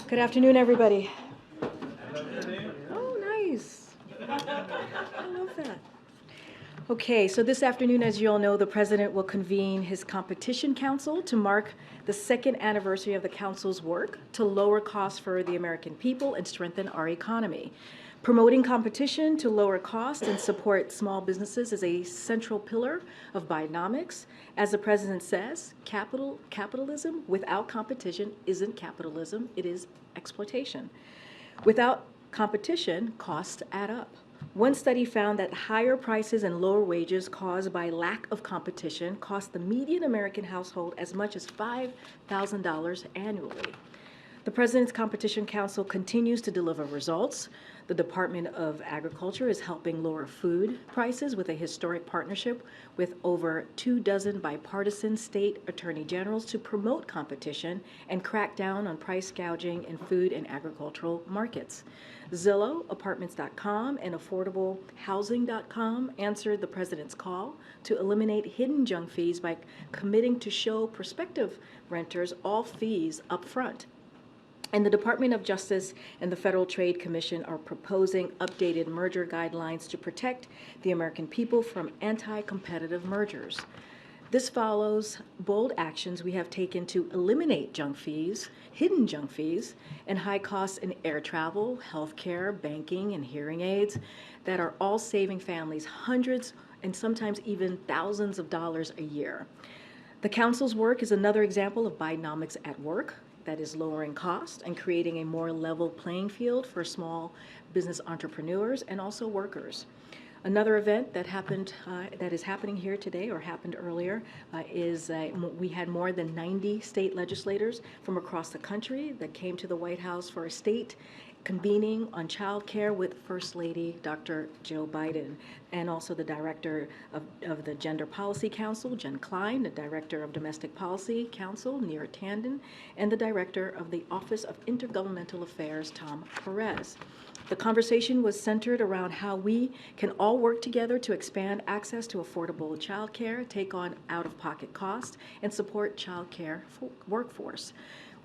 Good afternoon, everybody. Oh, nice. I love that. Okay, so this afternoon, as you all know, the President will convene his Competition Council to mark the second anniversary of the Council's work to lower costs for the American people and strengthen our economy. Promoting competition to lower costs and support small businesses is a central pillar of Bidenomics. As the President says, capitalism without competition isn't capitalism, it is exploitation. Without competition, costs add up. One study found that higher prices and lower wages caused by lack of competition cost the median American household as much as $5,000 annually. The President's Competition Council continues to deliver results. The Department of Agriculture is helping lower food prices with a historic partnership with over 24 bipartisan state attorney generals to promote competition and crack down on price gouging in food and agricultural markets. Zillow, Apartments.com, and AffordableHousing.com answered the President's call to eliminate hidden junk fees by committing to show prospective renters all fees up front. And the Department of Justice and the Federal Trade Commission are proposing updated merger guidelines to protect the American people from anti-competitive mergers. This follows bold actions we have taken to eliminate junk fees, hidden junk fees, and high costs in air travel, healthcare, banking, and hearing aids that are all saving families hundreds and sometimes even thousands of dollars a year. The Council's work is another example of Bidenomics at work, that is lowering costs and creating a more level playing field for small business entrepreneurs and also workers. Another event that is happening here today or happened earlier is we had more than 90 state legislators from across the country that came to the White House for a state convening on child care with First Lady Dr. Joe Biden, and also the Director of the Gender Policy Council, Jen Klein, the Director of Domestic Policy Council, Neera Tanden, and the Director of the Office of Intergovernmental Affairs, Tom Perez. The conversation was centered around how we can all work together to expand access to affordable child care, take on out-of-pocket costs, and support child care workforce.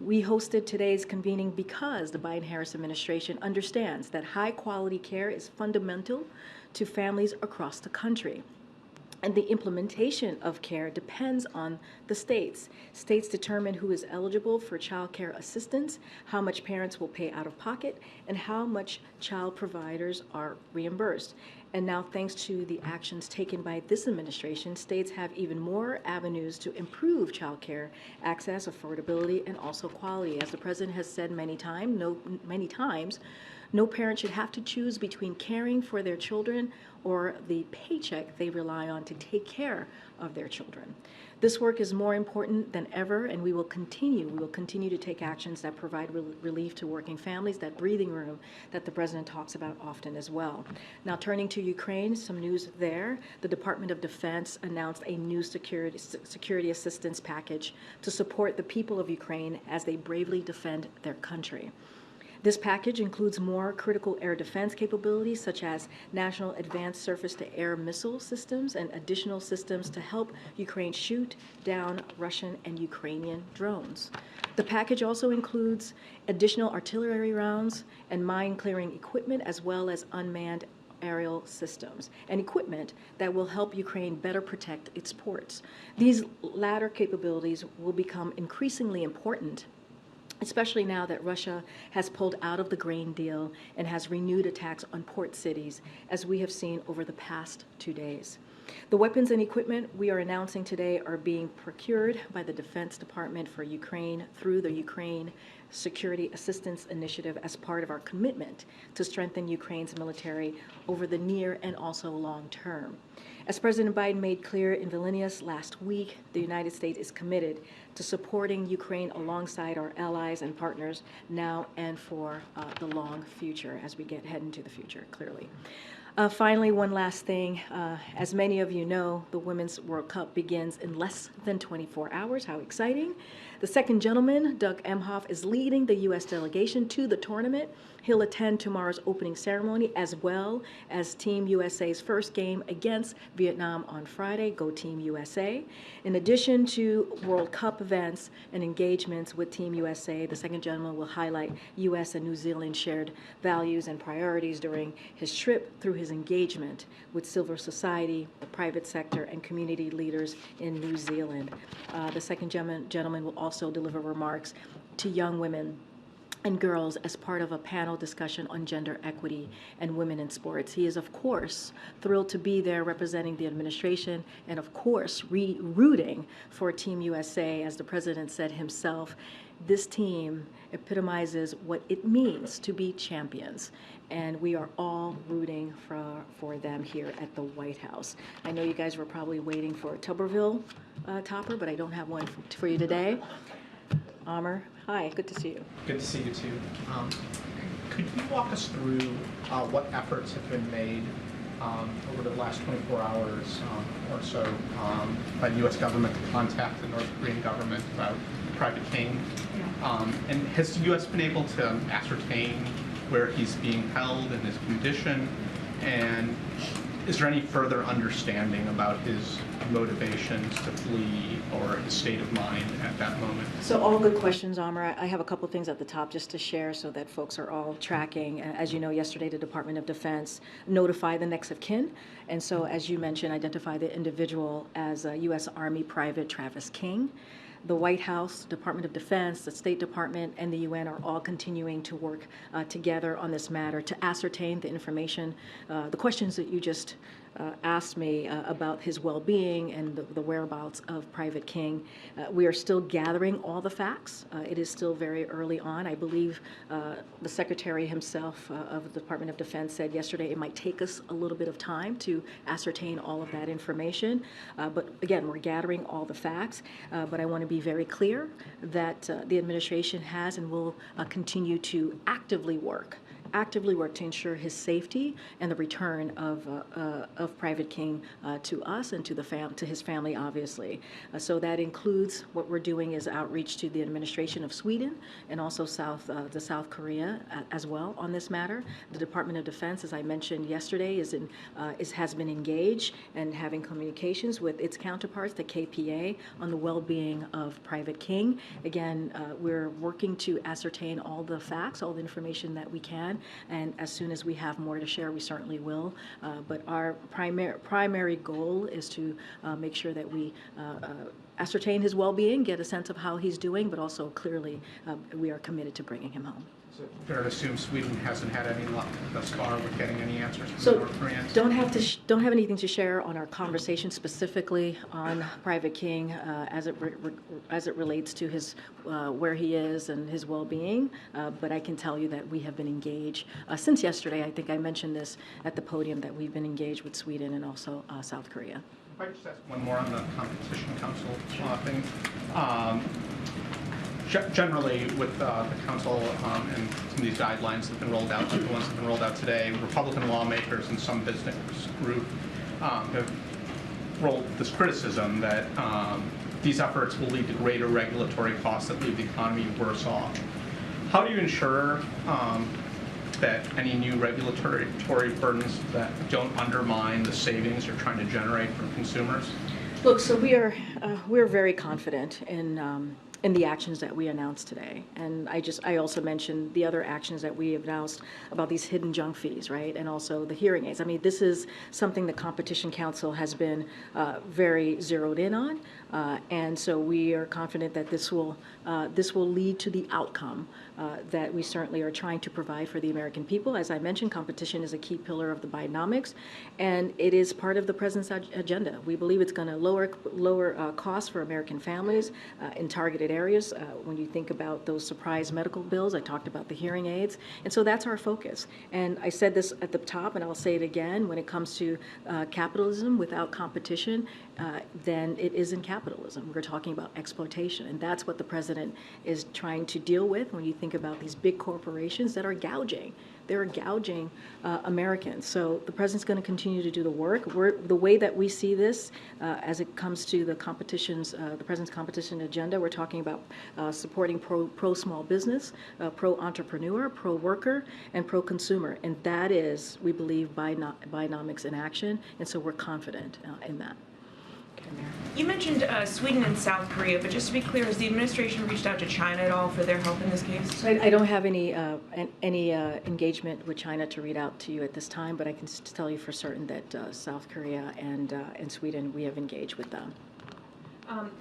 We hosted today's convening because the Biden-Harris administration understands that high-quality care is fundamental to families across the country. And the implementation of care depends on the states. States determine who is eligible for child care assistance, how much parents will pay out of pocket, and how much child providers are reimbursed. And now, thanks to the actions taken by this administration, states have even more avenues to improve child care access, affordability, and also quality. As the President has said many times, no parent should have to choose between caring for their children or the paycheck they rely on to take care of their children. This work is more important than ever, and we will continue to take actions that provide relief to working families, that breathing room that the President talks about often as well. Now, turning to Ukraine, some news there. The Department of Defense announced a new security assistance package to support the people of Ukraine as they bravely defend their country. This package includes more critical air defense capabilities, such as National Advanced Surface-to-Air Missile Systems and additional systems to help Ukraine shoot down Russian and Ukrainian drones. The package also includes additional artillery rounds and mine-clearing equipment, as well as unmanned aerial systems and equipment that will help Ukraine better protect its ports. These latter capabilities will become increasingly important, especially now that Russia has pulled out of the grain deal and has renewed attacks on port cities, as we have seen over the past 2 days. The weapons and equipment we are announcing today are being procured by the Defense Department for Ukraine through the Ukraine Security Assistance Initiative as part of our commitment to strengthen Ukraine's military over the near and also long term. As President Biden made clear in Vilnius last week, the United States is committed to supporting Ukraine alongside our allies and partners now and for the long future as we head into the future, clearly. Finally, one last thing. As many of you know, the Women's World Cup begins in less than 24 hours. How exciting. The second gentleman, Doug Emhoff, is leading the U.S. delegation to the tournament. He'll attend tomorrow's opening ceremony as well as Team USA's first game against Vietnam on Friday. Go Team USA. In addition to World Cup events and engagements with Team USA, the second gentleman will highlight U.S. and New Zealand shared values and priorities during his trip through his engagement with civil society, the private sector, and community leaders in New Zealand. The second gentleman will also deliver remarks to young women and girls as part of a panel discussion on gender equity and women in sports. He is, of course, thrilled to be there representing the administration and, of course, rooting for Team USA. As the president said himself, this team epitomizes what it means to be champions, and we are all rooting for them here at the White House. I know you guys were probably waiting for a Tuberville topper, but I don't have one for you today. Amr, hi, good to see you. Good to see you too. Could you walk us through what efforts have been made over the last 24 hours or so by the U.S. government to contact the North Korean government about Private King? And has the U.S. been able to ascertain where he's being held and his condition? And is there any further understanding about his motivations to flee or his state of mind at that moment? So all good questions, Amr. I have a couple things at the top just to share so that folks are all tracking. As you know, yesterday the Department of Defense notified the next of kin. And so, as you mentioned, identified the individual as U.S. Army Private Travis King. The White House, Department of Defense, the State Department, and the UN are all continuing to work together on this matter to ascertain the information, the questions that you just asked me about his well-being and the whereabouts of Private King. We are still gathering all the facts. It is still very early on. I believe the Secretary himself of the Department of Defense said yesterday it might take us a little bit of time to ascertain all of that information. But again, we're gathering all the facts. But I want to be very clear that the administration has and will continue to actively work to ensure his safety and the return of Private King to us and to his family, obviously. So that includes what we're doing is outreach to the administration of Sweden and also South Korea as well on this matter. The Department of Defense, as I mentioned yesterday, has been engaged and having communications with its counterparts, the KPA, on the well-being of Private King. Again, we're working to ascertain all the facts, all the information that we can. And as soon as we have more to share, we certainly will. But our primary goal is to make sure that we ascertain his well-being, get a sense of how he's doing, but also clearly we are committed to bringing him home. So fair to assume Sweden hasn't had any luck thus far with getting any answers from So the North Koreans? don't have anything to share on our conversation specifically on Private King as it relates to his where he is and his well-being. But I can tell you that we have been engaged since yesterday. I think I mentioned this at the podium that we've been engaged with Sweden and also South Korea. If I just ask one more on the Competition Council thing. Generally, with the council and some of these guidelines that have been rolled out, like the ones that have been rolled out today, Republican lawmakers and some business group have rolled this criticism that these efforts will lead to greater regulatory costs that leave the economy worse off. How do you ensure that any new regulatory burdens that don't undermine the savings you're trying to generate from consumers? Look, so we're very confident in the actions that we announced today. And I also mentioned the other actions that we announced about these hidden junk fees, right? And also the hearing aids. I mean, this is something the Competition Council has been very zeroed in on. And so we are confident that this will lead to the outcome that we certainly are trying to provide for the American people. As I mentioned, competition is a key pillar of the Bidenomics, and it is part of the president's agenda. We believe it's going to lower costs for American families in targeted areas. When you think about those surprise medical bills, I talked about the hearing aids, and so that's our focus. And I said this at the top, and I'll say it again, when it comes to capitalism without competition, then it isn't capitalism. We're talking about exploitation, and that's what the president is trying to deal with when you think about these big corporations that are gouging. They're gouging Americans. So the president's going to continue to do the work. The way that we see this, as it comes to the competitions, the president's competition agenda, we're talking about supporting pro small business, pro entrepreneur, pro worker, and pro consumer, and that is, we believe, Bidenomics in action. And so we're confident in that. You mentioned Sweden and South Korea, but just to be clear, has the administration reached out to China at all for their help in this case? I don't have any engagement with China to read out to you at this time, but I can tell you for certain that South Korea and Sweden, we have engaged with them.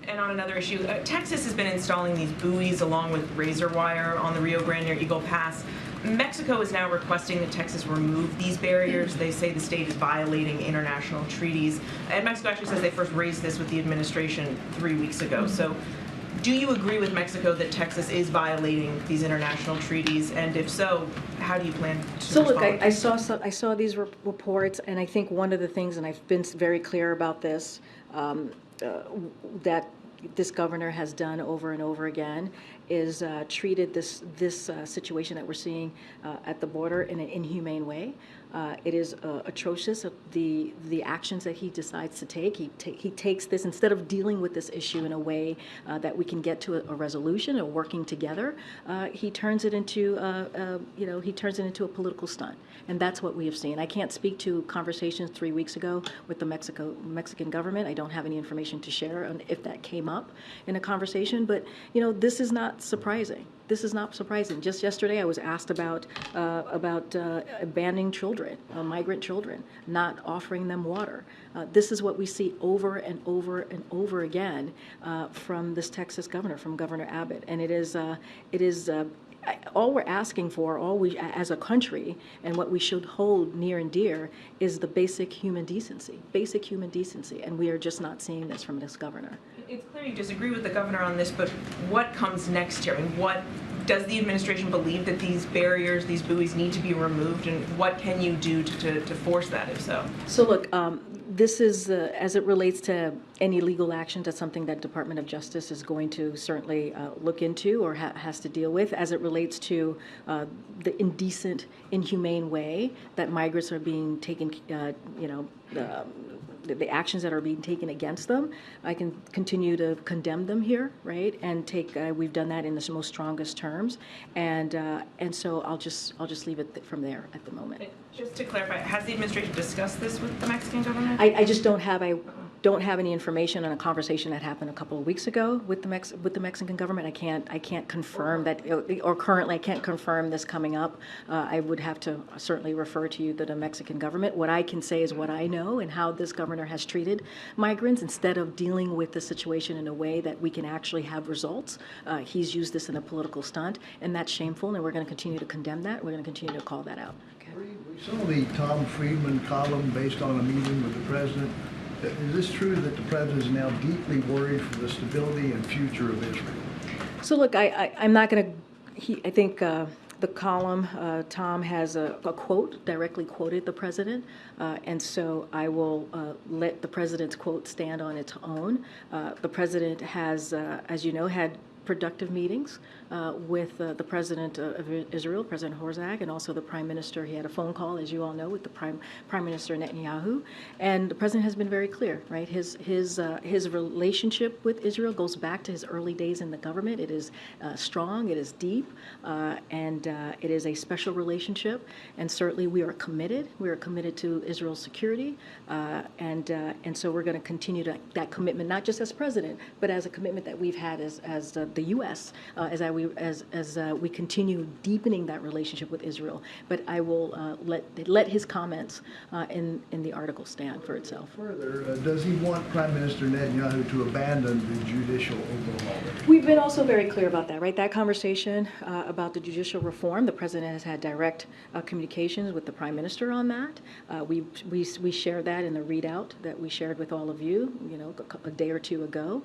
And on another issue, Texas has been installing these buoys along with razor wire on the Rio Grande near Eagle Pass. Mexico is now requesting that Texas remove these barriers. They say the state is violating international treaties. And Mexico actually says they first raised this with the administration 3 weeks ago. So do you agree with Mexico that Texas is violating these international treaties? And if so, how do you plan to respond? Look, I saw these reports, and I think one of the things, and I've been very clear about this, that this governor has done over and over again is treated this situation that we're seeing at the border in an inhumane way. It is atrocious, the actions that he decides to take. He takes this, instead of dealing with this issue in a way that we can get to a resolution or working together, he turns it into a political stunt. And that's what we have seen. I can't speak to conversations 3 weeks ago with the Mexican government. I don't have any information to share on if that came up in a conversation. But this is not surprising. This is not surprising. Just yesterday, I was asked about abandoning children, migrant children, not offering them water. This is what we see over and over and over again from this Texas governor, from Governor Abbott, and it is. All we're asking for, all we as a country, and what we should hold near and dear, is the basic human decency, and we are just not seeing this from this governor. It's clear you disagree with the governor on this, but what comes next here? I mean, what does the administration believe that these barriers, these buoys, need to be removed, and what can you do to force that, if so? So look, this is, as it relates to any legal action, that's something that Department of Justice is going to certainly look into or has to deal with. As it relates to the indecent, inhumane way that migrants are being taken, the actions that are being taken against them, I can continue to condemn them here, right? And we've done that in the most strongest terms, and so I'll just leave it from there at the moment. Just to clarify, has the administration discussed this with the Mexican government? I just don't have any information on a conversation that happened a couple of weeks ago with the Mexican government. I can't confirm that, or currently I can't confirm this coming up. I would have to certainly refer to you to the Mexican government. What I can say is what I know and how this governor has treated migrants. Instead of dealing with the situation in a way that we can actually have results, he's used this in a political stunt, and that's shameful, and we're going to continue to condemn that. We're going to continue to call that out. Okay. We saw the Tom Friedman column based on a meeting with the president. Is this true that the president is now deeply worried for the stability and future of Israel? So look, I'm not going to. I think the column, Tom has a quote, directly quoted the president, and so I will let the president's quote stand on its own. The president has, as you know, had productive meetings with the president of Israel, President Herzog, and also the prime minister. He had a phone call, as you all know, with the prime minister Netanyahu, and the president has been very clear. Right, his relationship with Israel goes back to his early days in the government. It is strong, it is deep, and it is a special relationship. And certainly, we are committed. We are committed to Israel's security, and so we're going to continue that commitment, not just as president, but as a commitment that we've had as the U.S. As we continue deepening that relationship with Israel. But I will let his comments in the article stand for itself. Further, does he want Prime Minister Netanyahu to abandon the judicial overhaul? We've been also very clear about that, right? That conversation about the judicial reform, the president has had direct communications with the prime minister on that. We shared that in the readout that we shared with all of you, a day or two ago.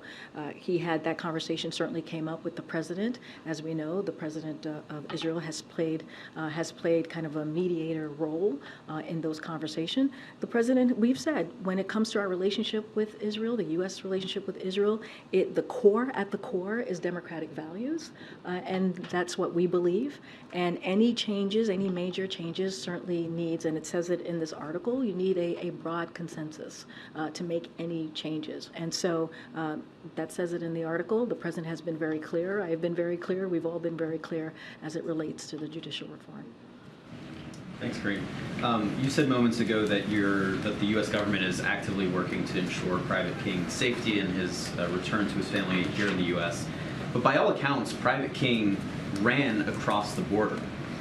He had that conversation, certainly came came up with the president. As we know, the president of Israel has played kind of a mediator role in those conversations. The president, we've said, when it comes to our relationship with Israel, the U.S. relationship with Israel, at the core is democratic values, and that's what we believe. And any changes, any major changes, certainly needs, and it says it in this article, you need a broad consensus to make any changes. And so that says it in the article. The president has been very clear. I have been very clear. We've all been very clear as it relates to the judicial reform. Thanks, Karine. You said moments ago that the U.S. government is actively working to ensure Private King's safety and his return to his family here in the U.S. But by all accounts, Private King ran across the border.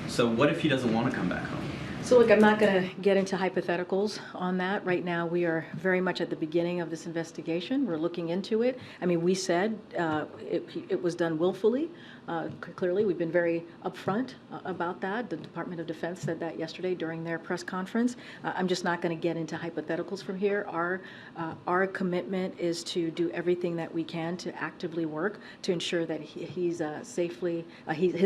So what if he doesn't want to come back home? So look, I'm not going to get into hypotheticals on that. Right now, we are very much at the beginning of this investigation. We're looking into it. I mean, we said it was done willfully. Clearly, we've been very upfront about that. The Department of Defense said that yesterday during their press conference. I'm just not going to get into hypotheticals from here. Our commitment is to do everything that we can to actively work to ensure that he's his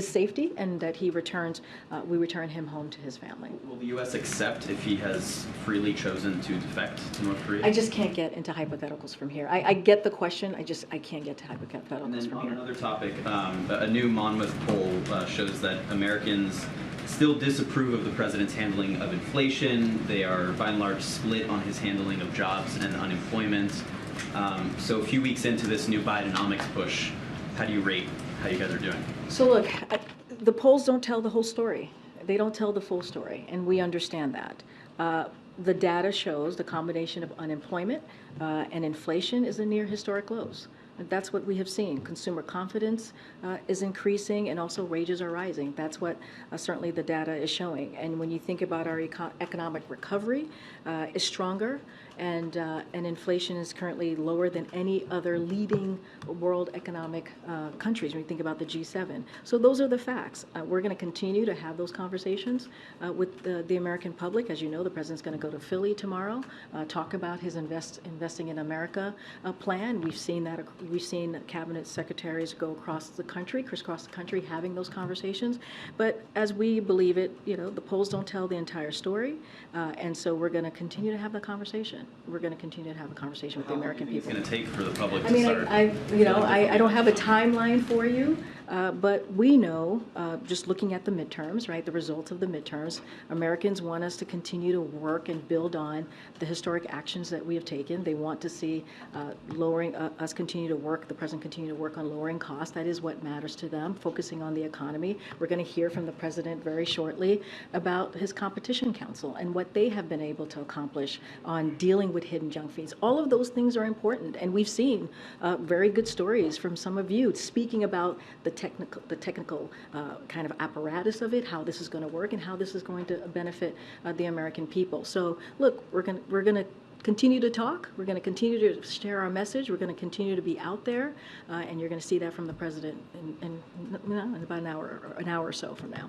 safety, and that we return him home to his family. Will the U.S. accept if he has freely chosen to defect to North Korea? I just can't get into hypotheticals from here. I get the question. I can't get to hypotheticals And then from on here. another topic, a new Monmouth poll shows that Americans still disapprove of the president's handling of inflation. They are, by and large, split on his handling of jobs and unemployment. So a few weeks into this new Bidenomics push, how do you rate how you guys are doing? So look, the polls don't tell the whole story. They don't tell the full story, and we understand that. The data shows the combination of unemployment and inflation is a near historic lows. That's what we have seen. Consumer confidence is increasing, and also wages are rising. That's what certainly the data is showing. And when you think about our economic recovery, is stronger, and inflation is currently lower than any other leading world economic countries when you think about the G7. So those are the facts. We're going to continue to have those conversations with the American public. As you know, the president's going to go to Philly tomorrow, talk about his Investing in America plan. We've seen cabinet secretaries go crisscross the country, having those conversations. But as we believe it, the polls don't tell the entire story, and so we're going to continue to have the conversation. We're going to continue to have a conversation with the American people. It's going to take for the public I mean, to start. I don't have a timeline for you, but we know, just looking at the midterms, right, the results of the midterms, Americans want us to continue to work and build on the historic actions that we have taken. They want to see lowering us continue to work, the president continue to work on lowering costs. That is what matters to them, focusing on the economy. We're going to hear from the president very shortly about his competition council and what they have been able to accomplish on dealing with hidden junk fees. All of those things are important, and we've seen very good stories from some of you speaking about the technical kind of apparatus of it, how this is going to work, and how this is going to benefit the American people. So, look, we're going to continue to talk. We're going to continue to share our message. We're going to continue to be out there, and you're going to see that from the president in about an hour or so from now.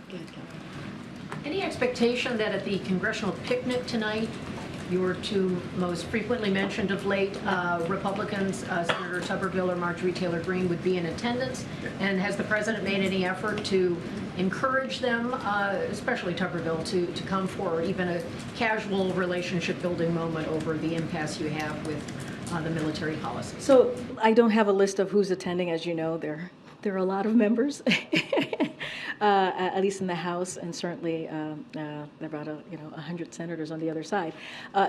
Go ahead, Kelly. Any expectation that at the congressional picnic tonight, your two most frequently mentioned of late Republicans, Senator Tuberville or Marjorie Taylor Greene, would be in attendance? And has the president made any effort to encourage them, especially Tuberville, to come for even a casual relationship-building moment over the impasse you have with the military policy? So I don't have a list of who's attending. As you know, there are a lot of members. At least in the House, and certainly there are about 100 senators on the other side.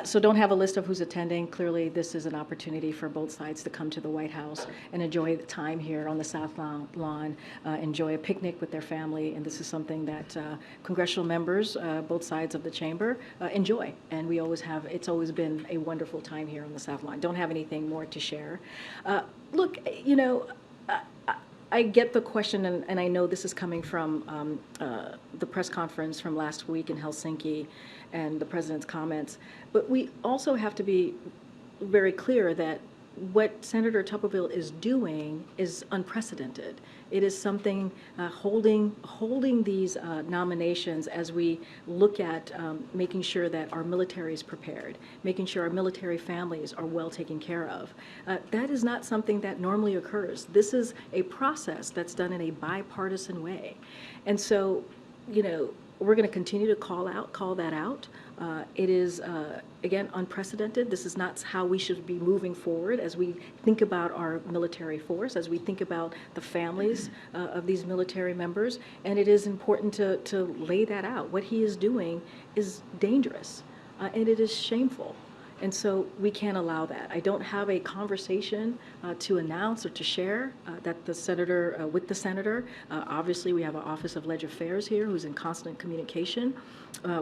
So don't have a list of who's attending. Clearly, this is an opportunity for both sides to come to the White House and enjoy the time here on the South Lawn, enjoy a picnic with their family, and this is something that congressional members, both sides of the chamber, enjoy. And we always have. It's always been a wonderful time here on the South Lawn. Don't have anything more to share. Look, I get the question, and I know this is coming from the press conference from last week in Helsinki and the president's comments, but we also have to be very clear that what Senator Tuberville is doing is unprecedented. It is something holding these nominations as we look at making sure that our military is prepared, making sure our military families are well taken care of. That is not something that normally occurs. This is a process that's done in a bipartisan way. And so, you know, we're going to continue to call that out. It is, again, unprecedented. This is not how we should be moving forward as we think about our military force, as we think about the families of these military members. And it is important to lay that out. What he is doing is dangerous, and it is shameful. And so we can't allow that. I don't have a conversation to announce or to share that the senator, with the senator. Obviously, we have an Office of Legislative Affairs here who's in constant communication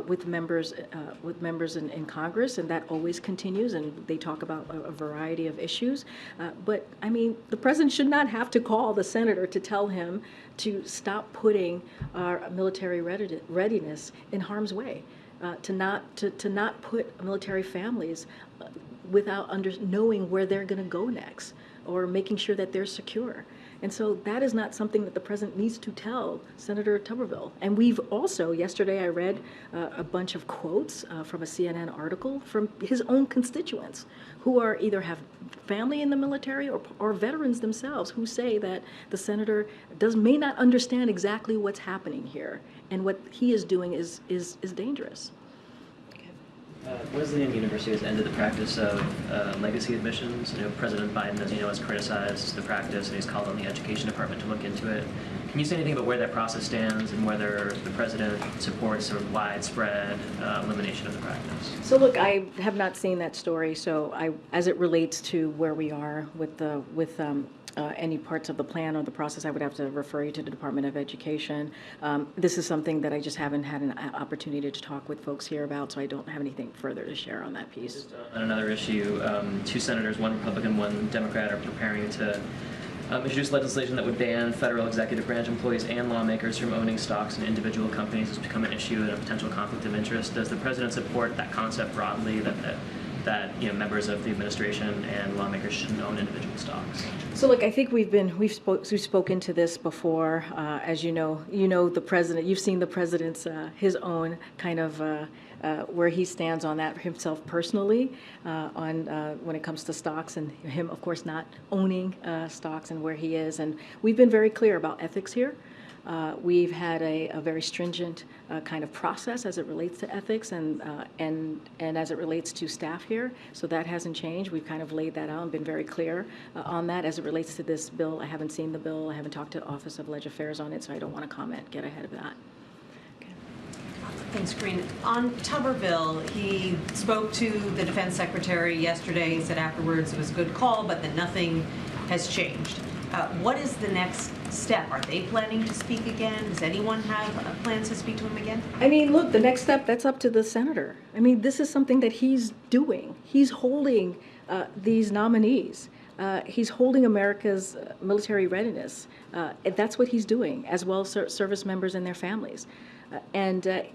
with members in Congress, and that always continues, and they talk about a variety of issues. But I mean, the president should not have to call the senator to tell him to stop putting our military readiness in harm's way. To not put military families without knowing where they're going to go next, or making sure that they're secure. And so that is not something that the president needs to tell Senator Tuberville. And we've also, yesterday I read a bunch of quotes from a CNN article from his own constituents who are either have family in the military or veterans themselves who say that the senator may not understand exactly what's happening here, and what he is doing is dangerous. Wesleyan University has ended the practice of legacy admissions. You know, President Biden, as you know, has criticized the practice, and he's called on the Education Department to look into it. Can you say anything about where that process stands and whether the president supports sort of widespread elimination of the practice? So look, I have not seen that story. So as it relates to where we are with any parts of the plan or the process, I would have to refer you to the Department of Education. This is something that I just haven't had an opportunity to talk with folks here about, so I don't have anything further to share on that piece. Just on another issue, two senators, one Republican, one Democrat, are preparing to introduce legislation that would ban federal executive branch employees and lawmakers from owning stocks in individual companies. Has become an issue and a potential conflict of interest. Does the president support that concept broadly, that you know, members of the administration and lawmakers shouldn't own individual stocks? So look, I think we've spoken to this before. As you know the president. You've seen the president's his own kind of where he stands on that himself personally on when it comes to stocks, and him, of course, not owning stocks, and where he is. And we've been very clear about ethics here. We've had a very stringent kind of process as it relates to ethics and as it relates to staff here. So that hasn't changed. We've kind of laid that out and been very clear on that. As it relates to this bill, I haven't seen the bill. I haven't talked to the Office of Legislative Affairs on it, so I don't want to get ahead of that. Thanks, Karine. On Tuberville, he spoke to the defense secretary yesterday. He said afterwards it was a good call, but that nothing has changed. What is the next step? Are they planning to speak again? Does anyone have plans to speak to him again? I mean, look, the next step, that's up to the senator. I mean, this is something that he's doing. He's holding these nominees. He's holding America's military readiness. That's what he's doing, as well as service members and their families.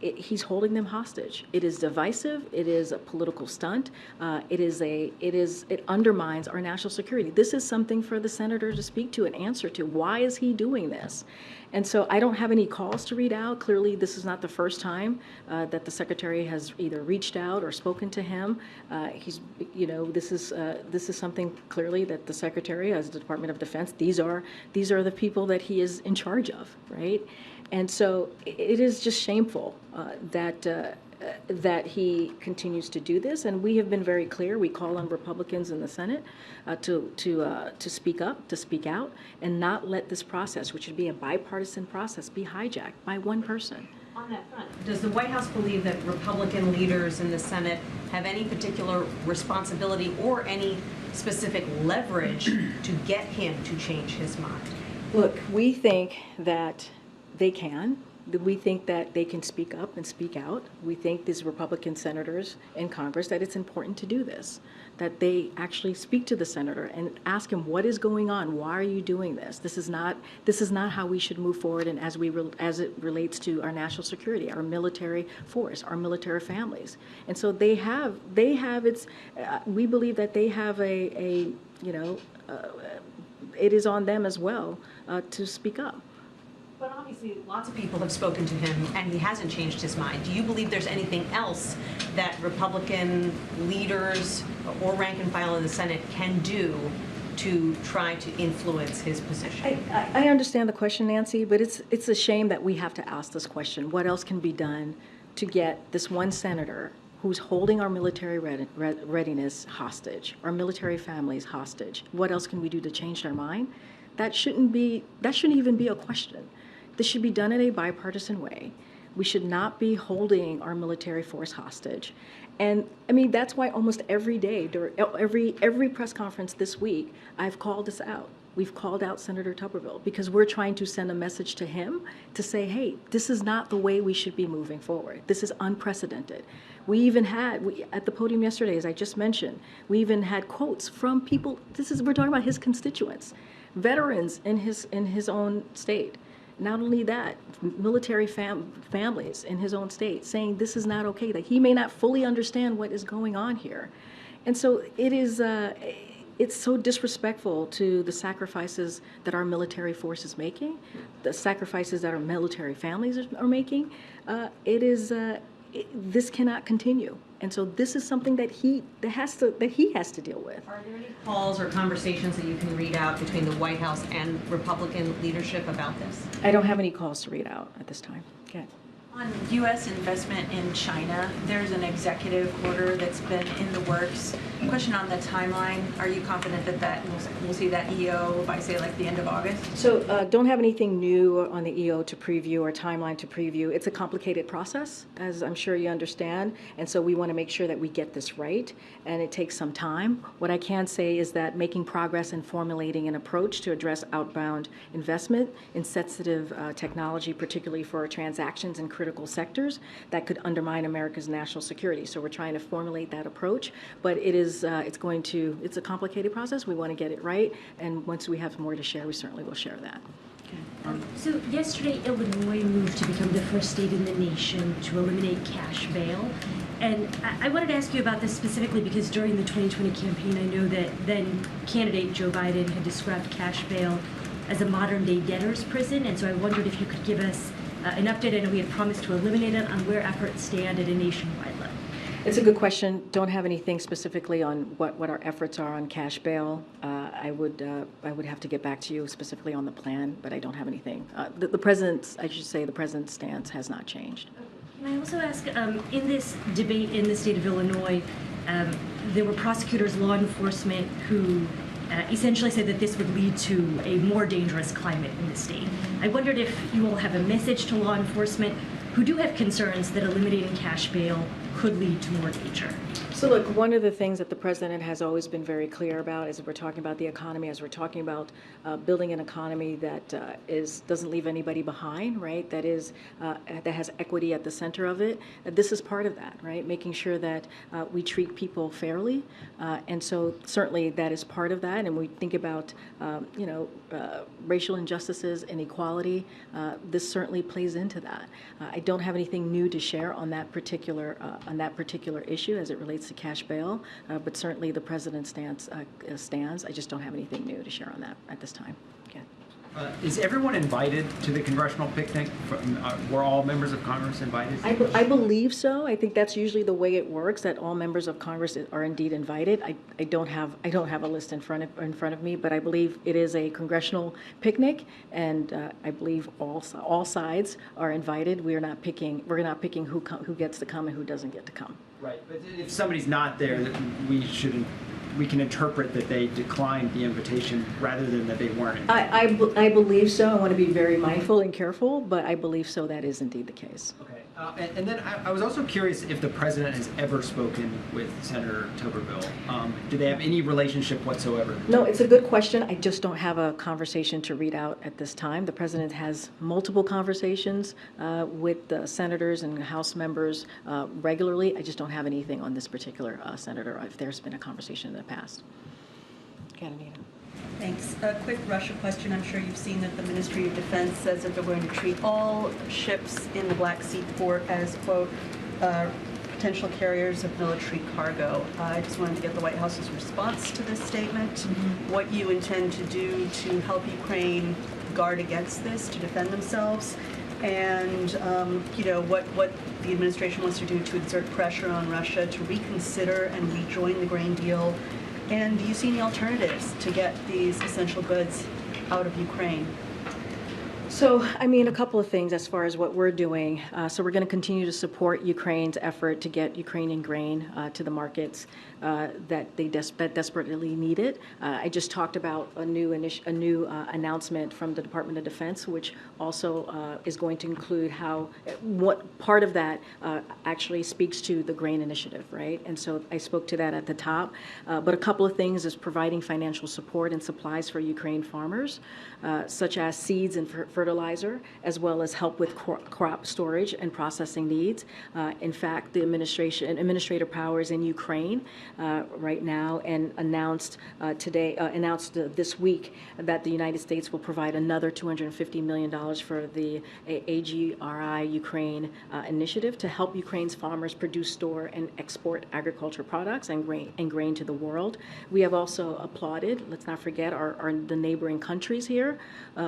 He's holding them hostage. It is divisive. It is a political stunt. It undermines our national security. This is something for the senator to speak to and answer to. Why is he doing this? And so I don't have any calls to read out. Clearly, this is not the first time that the secretary has either reached out or spoken to him. This is something clearly that the secretary, as the Department of Defense, these are the people that he is in charge of, right? And so it is just shameful that he continues to do this. And we have been very clear. We call on Republicans in the Senate to speak up, to speak out, and not let this process, which should be a bipartisan process, be hijacked by one person. On that front, does the White House believe that Republican leaders in the Senate have any particular responsibility or any specific leverage to get him to change his mind? Look, we think that they can. We think that they can speak up and speak out. We think these Republican senators in Congress that it's important to do this, that they actually speak to the senator and ask him what is going on. Why are you doing this? This is not how we should move forward. And as it relates to our national security, our military force, our military families, and so we believe that they have it is on them as well to speak up. But obviously, lots of people have spoken to him, and he hasn't changed his mind. Do you believe there's anything else that Republican leaders or rank and file in the Senate can do to try to influence his position? I understand the question, Nancy, but it's a shame that we have to ask this question. What else can be done to get this one senator who's holding our military readiness hostage, our military families hostage? What else can we do to change their mind? That shouldn't even be a question. This should be done in a bipartisan way. We should not be holding our military force hostage. And I mean, that's why almost every day, every press conference this week, I've called this out. We've called out Senator Tuberville because we're trying to send a message to him to say, hey, this is not the way we should be moving forward. This is unprecedented. We even had, at the podium yesterday, as I just mentioned, we even had quotes from people, we're talking about his constituents, veterans in his own state. Not only that, military families in his own state saying this is not okay, that he may not fully understand what is going on here. And so it is, it's so disrespectful to the sacrifices that our military force is making, the sacrifices that our military families are making. This cannot continue. And so this is something that he has to deal with. Are there any calls or conversations that you can read out between the White House and Republican leadership about this? I don't have any calls to read out at this time. Okay. On U.S. investment in China, there's an executive order that's been in the works. Question on the timeline, are you confident that we'll see that EO by, say, like the end of August? So don't have anything new on the EO to preview or timeline to preview. It's a complicated process, as I'm sure you understand, and so we want to make sure that we get this right, and it takes some time. What I can say is that making progress in formulating an approach to address outbound investment in sensitive technology, particularly for transactions in critical sectors that could undermine America's national security. So we're trying to formulate that approach, but it's a complicated process. We want to get it right, and once we have more to share, we certainly will share that. So yesterday, Illinois moved to become the first state in the nation to eliminate cash bail. And I wanted to ask you about this specifically because during the 2020 campaign, I know that then candidate Joe Biden had described cash bail as a modern-day debtor's prison, and so I wondered if you could give us an update. I know we had promised to eliminate it, on where efforts stand at a nationwide level. It's a good question. Don't have anything specifically on what our efforts are on cash bail. I would have to get back to you specifically on the plan, but I don't have anything. The president's stance has not changed. Can I also ask, in this debate in the state of Illinois, there were prosecutors, law enforcement who essentially said that this would lead to a more dangerous climate in the state. I wondered if you all have a message to law enforcement who do have concerns that eliminating cash bail could lead to more danger. So look, one of the things that the president has always been very clear about as we're talking about the economy, as we're talking about building an economy that doesn't leave anybody behind, right? That has equity at the center of it. This is part of that, right? Making sure that we treat people fairly, and so certainly that is part of that. And we think about racial injustices, inequality. This certainly plays into that. I don't have anything new to share on that particular issue as it relates to cash bail, but certainly the president stands. I just don't have anything new to share on that at this time. Okay. Is everyone invited to the congressional picnic? Were all members of Congress invited? I believe so. I think that's usually the way it works, that all members of Congress are indeed invited. I don't have a list in front of me, but I believe it is a congressional picnic, and I believe all sides are invited. We're not picking who gets to come and who doesn't get to come. Right, but if somebody's not there, we can interpret that they declined the invitation rather than that they weren't invited. I believe so. I want to be very mindful and careful, but I believe so. That is indeed the case. Okay. And then I was also curious if the president has ever spoken with Senator Tuberville. Do they have any relationship whatsoever? No, it's a good question. I just don't have a conversation to read out at this time. The president has multiple conversations with the senators and House members regularly. I just don't have anything on this particular senator, if there's been a conversation in the past. Okay, Anita. Thanks. A quick Russia question. I'm sure you've seen that the Ministry of Defense says that they're going to treat all ships in the Black Sea port as, quote, potential carriers of military cargo. I just wanted to get the White House's response to this statement, what you intend to do to help Ukraine guard against this, to defend themselves, and what the administration wants to do to exert pressure on Russia to reconsider and rejoin the grain deal. And do you see any alternatives to get these essential goods out of Ukraine? So, I mean, a couple of things as far as what we're doing. So we're going to continue to support Ukraine's effort to get Ukrainian grain to the markets that they desperately need it. I just talked about a new announcement from the Department of Defense, which also is going to include what part of that actually speaks to the grain initiative, right? And so I spoke to that at the top. But a couple of things is providing financial support and supplies for Ukraine farmers, such as seeds and fertilizer, as well as help with crop storage and processing needs. In fact, the administrative powers in Ukraine right now and announced this week that the United States will provide another $250 million for the AGRI Ukraine initiative to help Ukraine's farmers produce, store, and export agricultural products and grain to the world. We have also applauded, let's not forget, the neighboring countries here,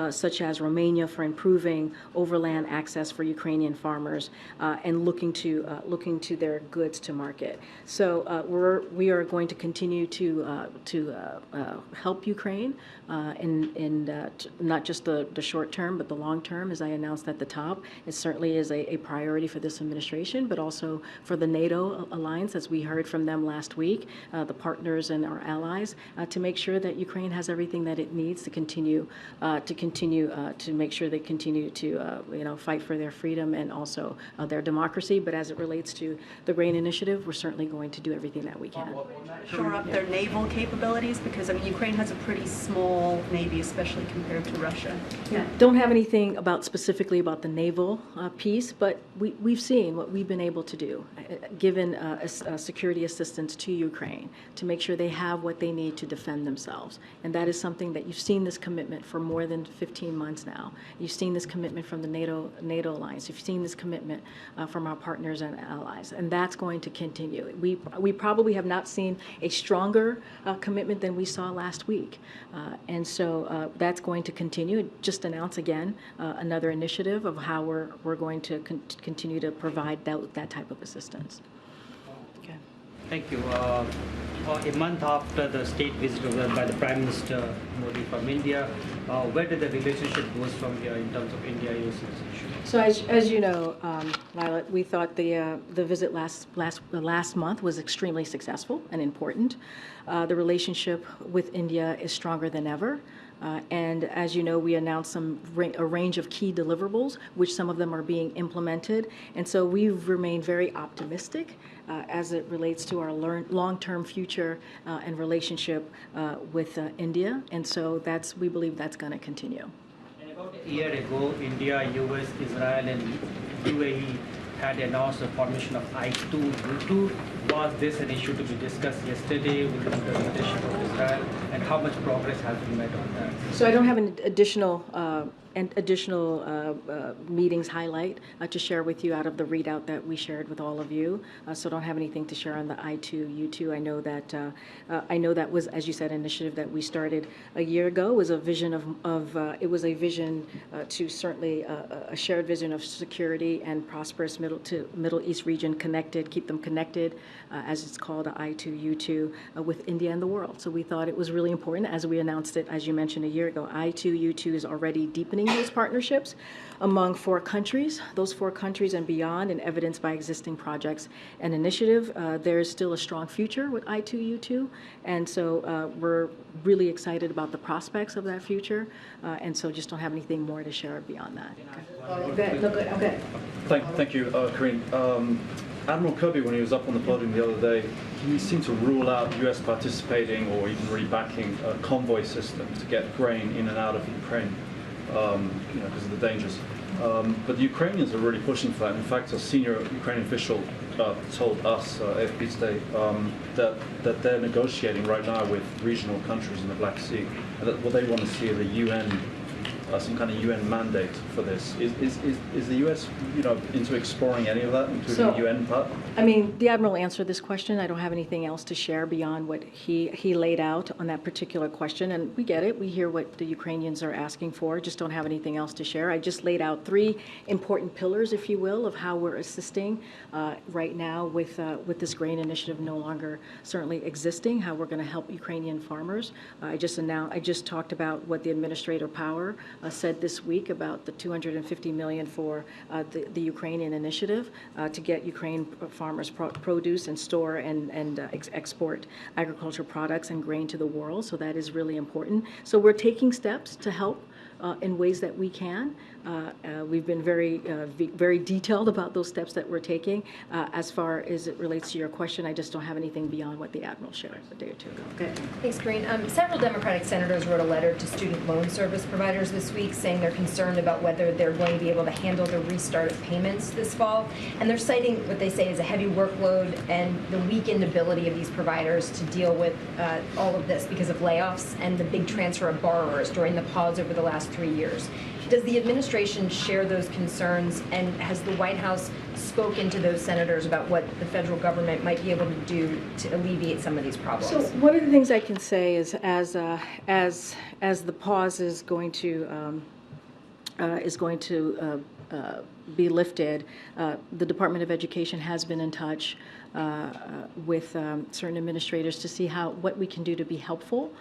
such as Romania, for improving overland access for Ukrainian farmers and looking to their goods to market. So we are going to continue to help Ukraine in not just the short term, but the long term, as I announced at the top. It certainly is a priority for this administration, but also for the NATO alliance, as we heard from them last week, the partners and our allies, to make sure that Ukraine has everything that it needs to continue to make sure they continue to fight for their freedom and also their democracy. But as it relates to the grain initiative, we're certainly going to do everything that we can. Shore up their naval capabilities, because Ukraine has a pretty small navy, especially compared to Russia. Yeah. Don't have anything specifically about the naval piece, but we've seen what we've been able to do, given security assistance to Ukraine, to make sure they have what they need to defend themselves. And that is something that you've seen this commitment for more than 15 months now. You've seen this commitment from the NATO alliance. You've seen this commitment from our partners and allies, and that's going to continue. We probably have not seen a stronger commitment than we saw last week, and so that's going to continue. Just announce again another initiative of how we're going to continue to provide that type of assistance. Okay. Thank you. A month after the state visit by the Prime Minister Modi from India, where did the relationship goes from here in terms of India-US issue? So as you know, Violet, we thought the visit last month was extremely successful and important. The relationship with India is stronger than ever. And as you know, we announced a range of key deliverables, which some of them are being implemented. And so we've remained very optimistic as it relates to our long-term future and relationship with India. And so we believe that's going to continue. And about a year ago, India, US, Israel, and UAE had announced the formation of I2U2. Was this an issue to be discussed yesterday with the representation of Israel, and how much progress has been made on that? So I don't have an additional meetings highlight to share with you out of the readout that we shared with all of you. So don't have anything to share on the I2U2. I know that was, as you said, an initiative that we started a year ago. It was a vision to certainly a shared vision of security and prosperous Middle East region connected, keep them connected, as it's called, I2U2, with India and the world. So we thought it was really important, as we announced it, as you mentioned, a year ago. I2U2 is already deepening those partnerships among 4 countries, those 4 countries and beyond, and evidenced by existing projects and initiative. There is still a strong future with I2U2, and so we're really excited about the prospects of that future, and so just don't have anything more to share beyond that. Okay. Thank you, Karine. Admiral Kirby, when he was up on the podium the other day, he seemed to rule out US participating or even really backing a convoy system to get grain in and out of Ukraine, because of the dangers. But the Ukrainians are really pushing for that. In fact, a senior Ukrainian official told us, AFP today, that they're negotiating right now with regional countries in the Black Sea, and that what they want to see are the UN some kind of UN mandate for this. Is the US, into exploring any of that, including So- the UN part? I mean, the Admiral answered this question. I don't have anything else to share beyond what he laid out on that particular question. And we get it. We hear what the Ukrainians are asking for. Just don't have anything else to share. I just laid out 3 important pillars, if you will, of how we're assisting right now with this grain initiative no longer certainly existing, how we're going to help Ukrainian farmers. I just talked about what the Administrator Power said this week about the $250 million for the Ukrainian initiative to get Ukraine farmers produce and store and export agricultural products and grain to the world. So that is really important. So we're taking steps to help in ways that we can. We've been very detailed about those steps that we're taking. As far as it relates to your question, I just don't have anything beyond what the Admiral shared a day or two ago. Okay. Thanks, Karine. Several Democratic senators wrote a letter to student loan service providers this week saying they're concerned about whether they're going to be able to handle the restart of payments this fall. And they're citing what they say is a heavy workload and the weakened ability of these providers to deal with all of this because of layoffs and the big transfer of borrowers during the pause over the last 3 years. Does the administration share those concerns, and has the White House spoken to those senators about what the federal government might be able to do to alleviate some of these problems? So one of the things I can say is as the pause is going to be lifted, the Department of Education has been in touch with certain administrators to see what we can do to be helpful.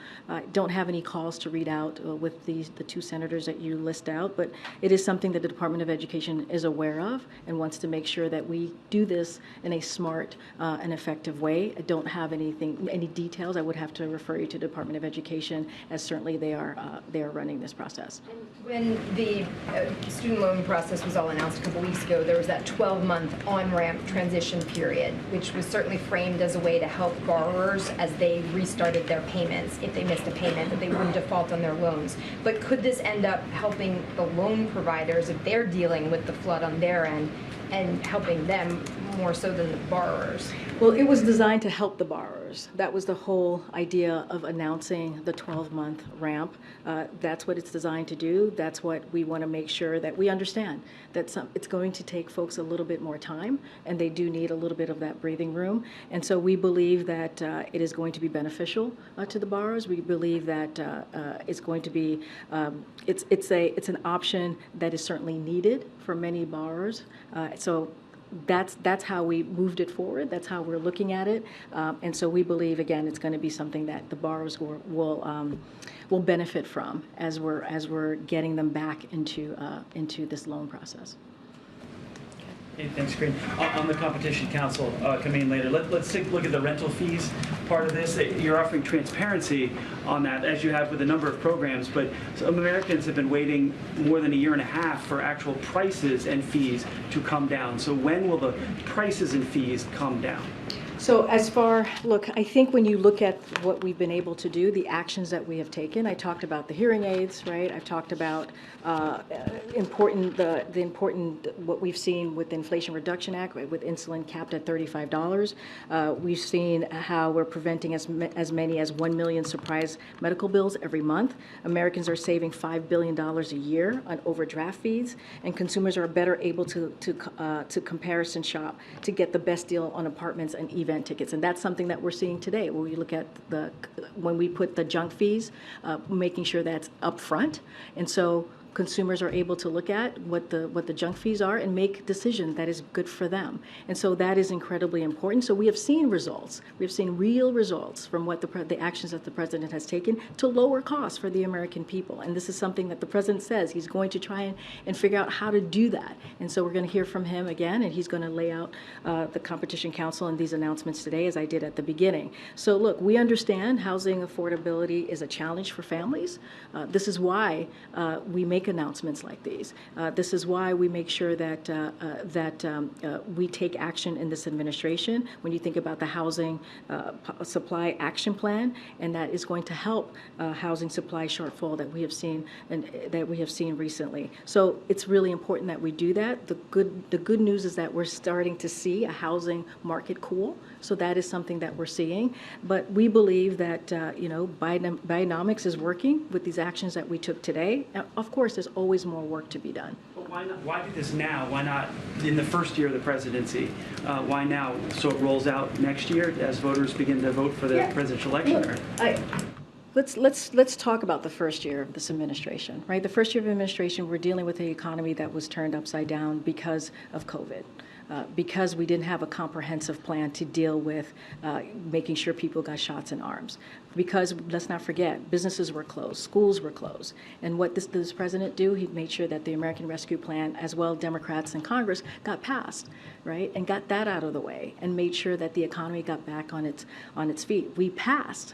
Don't have any calls to read out with the 2 senators that you list out, but it is something that the Department of Education is aware of and wants to make sure that we do this in a smart and effective way. I don't have any details. I would have to refer you to the Department of Education, as certainly they are running this process. When the student loan process was all announced a couple weeks ago, there was that 12-month on-ramp transition period, which was certainly framed as a way to help borrowers as they restarted their payments. If they missed a payment, that they wouldn't default on their loans. But could this end up helping the loan providers if they're dealing with the flood on their end and helping them more so than the borrowers? Well, it was designed to help the borrowers. That was the whole idea of announcing the 12-month ramp. That's what it's designed to do. That's what we want to make sure that we understand, that it's going to take folks a little bit more time, and they do need a little bit of that breathing room. And so we believe that it is going to be beneficial to the borrowers. We believe that it's going to be, it's an option that is certainly needed for many borrowers. So that's how we moved it forward. That's how we're looking at it. And so we believe, again, it's going to be something that the borrowers will benefit from as we're getting them back into this loan process. Hey, thanks, Karine. On the Competition Council coming in later, let's take a look at the rental fees part of this. You're offering transparency on that, as you have with a number of programs, but some Americans have been waiting more than a year and a half for actual prices and fees to come down. So when will the prices and fees come down? So look, I think when you look at what we've been able to do, the actions that we have taken, I talked about the hearing aids, right? I've talked about what we've seen with the Inflation Reduction Act, right, with insulin capped at $35. We've seen how we're preventing as many as 1 million surprise medical bills every month. Americans are saving $5 billion a year on overdraft fees, and consumers are better able to comparison shop to get the best deal on apartments and event tickets. And that's something that we're seeing today when we look at when we put the junk fees, making sure that's upfront. And so consumers are able to look at what the junk fees are and make a decision that is good for them. And so that is incredibly important. So we have seen results. We have seen real results from what the actions that the president has taken to lower costs for the American people. And this is something that the president says he's going to try and figure out how to do that. And so we're going to hear from him again, and he's going to lay out the Competition Council and these announcements today, as I did at the beginning. So look, we understand housing affordability is a challenge for families. This is why we make announcements like these. This is why we make sure that we take action in this administration. When you think about the housing supply action plan, and that is going to help housing supply shortfall that we have seen recently. So it's really important that we do that. The good news is that we're starting to see a housing market cool. So that is something that we're seeing. But we believe that Bidenomics is working with these actions that we took today. Now, of course, there's always more work to be done. But why not? Why do this now? Why not in the first year of the presidency? Why now? So it rolls out next year as voters begin to vote for the presidential election? Let's talk about the first year of this administration, right? The first year of administration, we're dealing with an economy that was turned upside down because of COVID. Because we didn't have a comprehensive plan to deal with making sure people got shots in arms. Because, let's not forget, businesses were closed, schools were closed. And what did this president do? He made sure that the American Rescue Plan, as well Democrats in Congress, got passed, right? And got that out of the way and made sure that the economy got back on its feet. We passed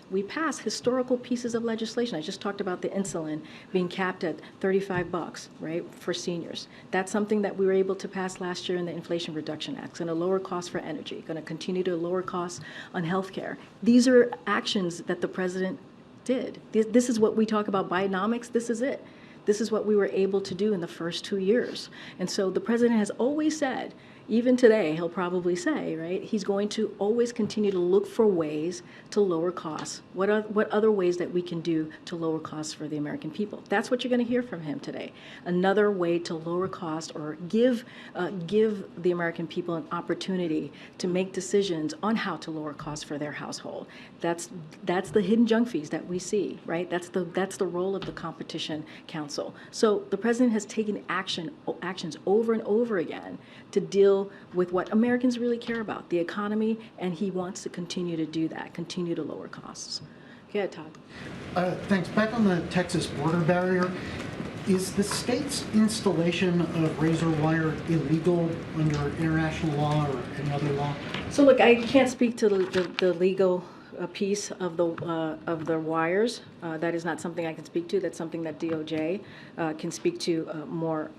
historical pieces of legislation. I just talked about the insulin being capped at $35, right, for seniors. That's something that we were able to pass last year in the Inflation Reduction Act. It's going to lower costs for energy, going to continue to lower costs on health care. These are actions that the president did. This is what we talk about Bidenomics. This is it. This is what we were able to do in the first 2 years. And so the president has always said, even today, he'll probably say, right, he's going to always continue to look for ways to lower costs. What other ways that we can do to lower costs for the American people? That's what you're going to hear from him today. Another way to lower cost or give the American people an opportunity to make decisions on how to lower costs for their household. That's the hidden junk fees that we see, right? That's the role of the Competition Council. So the president has taken actions over and over again to deal with what Americans really care about, the economy, and he wants to continue to do that, continue to lower costs. Go ahead, Todd. Thanks. Back on the Texas border barrier, is the state's installation of razor wire illegal under international law or any other law? So look, I can't speak to the legal piece of the wires. That is not something I can speak to. That's something that DOJ can speak to more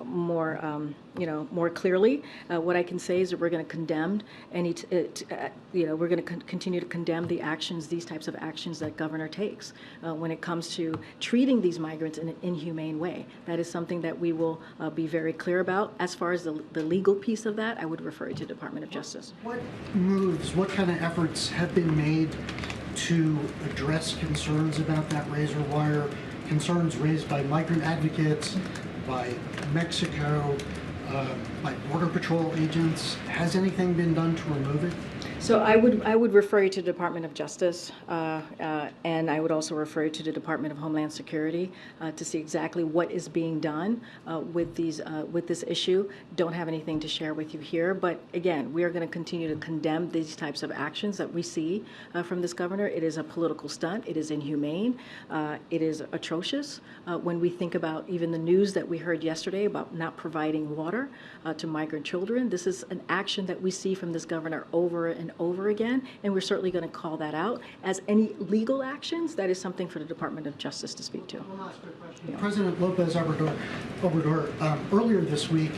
clearly. What I can say is that we're going to condemn we're going to continue to condemn these types of actions that governor takes when it comes to treating these migrants in an inhumane way. That is something that we will be very clear about. As far as the legal piece of that, I would refer you to the Department of Justice. What kind of efforts have been made to address concerns about that razor wire, concerns raised by migrant advocates, by Mexico, by Border Patrol agents? Has anything been done to remove it? So I would refer you to the Department of Justice, and I would also refer you to the Department of Homeland Security to see exactly what is being done with this issue. Don't have anything to share with you here, but again, we are going to continue to condemn these types of actions that we see from this governor. It is a political stunt. It is inhumane. It is atrocious. When we think about even the news that we heard yesterday about not providing water to migrant children, this is an action that we see from this governor over and over again, and we're certainly going to call that out. As any legal actions, that is something for the Department of Justice to speak to. One last quick question. Yeah. President Lopez Obrador earlier this week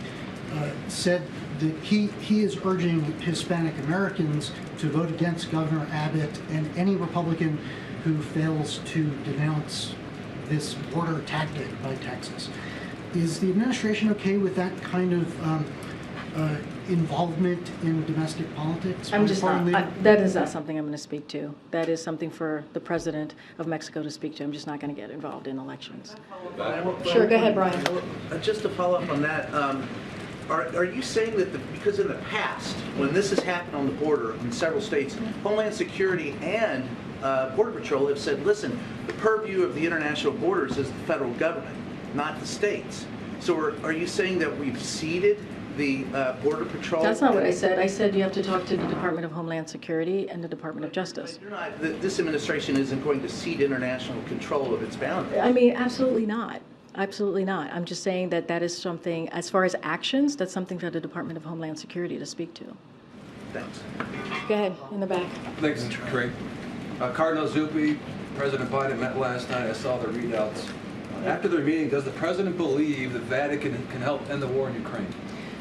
said that he is urging Hispanic Americans to vote against Governor Abbott and any Republican who fails to denounce this border tactic by Texas. Is the administration okay with that kind of involvement in domestic politics? I'm just not. That is not something I'm going to speak to. That is something for the president of Mexico to speak to. I'm just not going to get involved in elections. Sure, go ahead, Brian. Just to follow up on that, are you saying that because in the past, when this has happened on the border in several states, Homeland Security and Border Patrol have said, listen, the purview of the international borders is the federal government, not the states. So are you saying that we've ceded the Border Patrol? That's not what I said. I said you have to talk to the Department of Homeland Security and the Department of Justice. You're not, this administration isn't going to cede international control of its boundaries. I mean, absolutely not. Absolutely not. I'm just saying that that is something, as far as actions, that's something for the Department of Homeland Security to speak to. Thanks. Go ahead, in the back. Thanks, Karine. Cardinal Zuppi, President Biden met last night. I saw the readouts. After their meeting, does the president believe the Vatican can help end the war in Ukraine?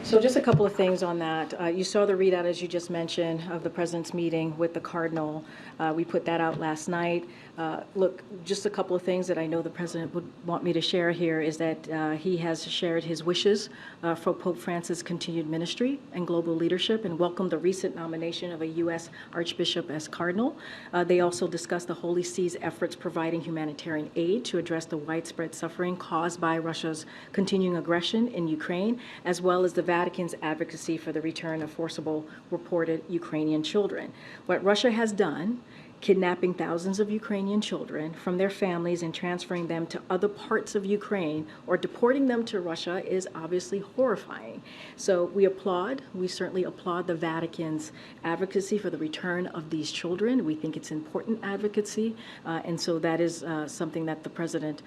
So just a couple of things on that. You saw the readout, as you just mentioned, of the president's meeting with the cardinal. We put that out last night. Look, just a couple of things that I know the president would want me to share here is that he has shared his wishes for Pope Francis' continued ministry and global leadership and welcomed the recent nomination of a U.S. Archbishop as cardinal. They also discussed the Holy See's efforts providing humanitarian aid to address the widespread suffering caused by Russia's continuing aggression in Ukraine, as well as the Vatican's advocacy for the return of forcible reported Ukrainian children. What Russia has done, kidnapping thousands of Ukrainian children from their families and transferring them to other parts of Ukraine or deporting them to Russia, is obviously horrifying. So we certainly applaud the Vatican's advocacy for the return of these children. We think it's important advocacy, and so that is something that the president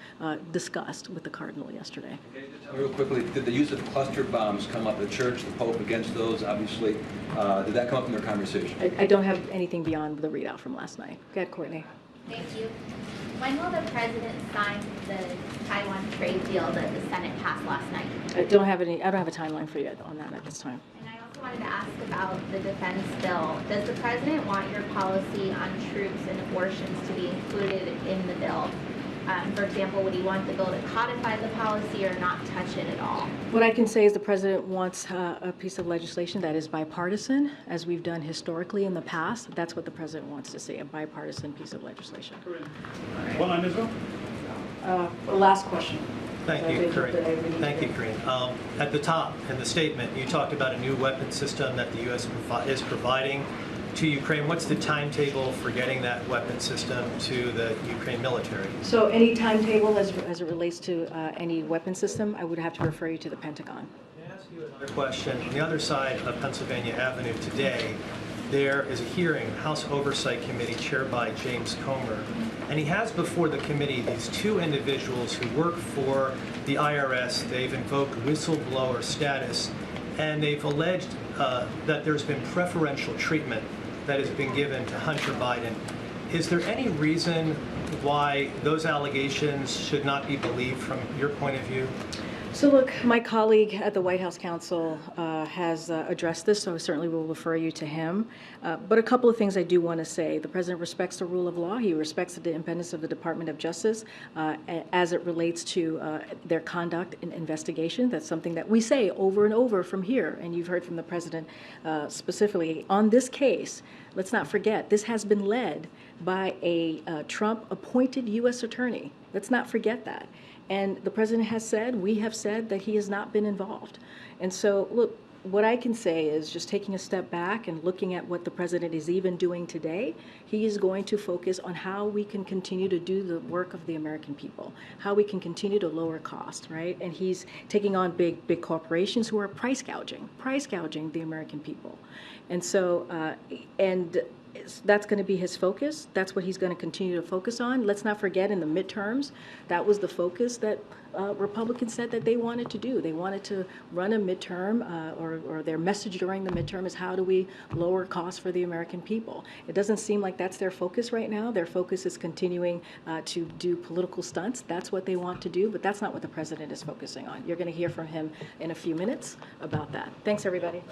discussed with the cardinal yesterday. Real quickly, did the use of cluster bombs come up? The church, the Pope against those, obviously. Did that come up in their conversation? I don't have anything beyond the readout from last night. Go ahead, Courtney. Thank you. When will the president sign the Taiwan trade deal that the Senate passed last night? I don't have a timeline for you on that at this time. And I also wanted to ask about the defense bill. Does the president want your policy on troops and abortions to be included in the bill? For example, would he want the bill to codify the policy or not touch it at all? What I can say is the president wants a piece of legislation that is bipartisan, as we've done historically in the past. That's what the president wants to see, a bipartisan piece of legislation. One on Israel? Last question. Thank you, Karine. Thank you, Karine. At the top in the statement, you talked about a new weapon system that the U.S. is providing to Ukraine. What's the timetable for getting that weapon system to the Ukraine military? So any timetable as it relates to any weapon system, I would have to refer you to the Pentagon. Can I ask you another question? On the other side of Pennsylvania Avenue today, there is a hearing, House Oversight Committee chaired by James Comer, and he has before the committee these two individuals who work for the IRS. They've invoked whistleblower status, and they've alleged that there's been preferential treatment that has been given to Hunter Biden. Is there any reason why those allegations should not be believed from your point of view? So look, my colleague at the White House Counsel has addressed this, so I certainly will refer you to him. But a couple of things I do want to say. The president respects the rule of law. He respects the independence of the Department of Justice as it relates to their conduct in investigation. That's something that we say over and over from here, and you've heard from the president specifically. On this case, let's not forget, this has been led by a Trump-appointed U.S. attorney. Let's not forget that. And the president has said, we have said, that he has not been involved. And so, look, what I can say is just taking a step back and looking at what the president is even doing today, he is going to focus on how we can continue to do the work of the American people, how we can continue to lower costs, right? And he's taking on big corporations who are price gouging the American people. And so, that's going to be his focus. That's what he's going to continue to focus on. Let's not forget, in the midterms, that was the focus that Republicans said that they wanted to do. They wanted to run a midterm, or their message during the midterm is, how do we lower costs for the American people? It doesn't seem like that's their focus right now. Their focus is continuing to do political stunts. That's what they want to do, but that's not what the president is focusing on. You're going to hear from him in a few minutes about that. Thanks, everybody.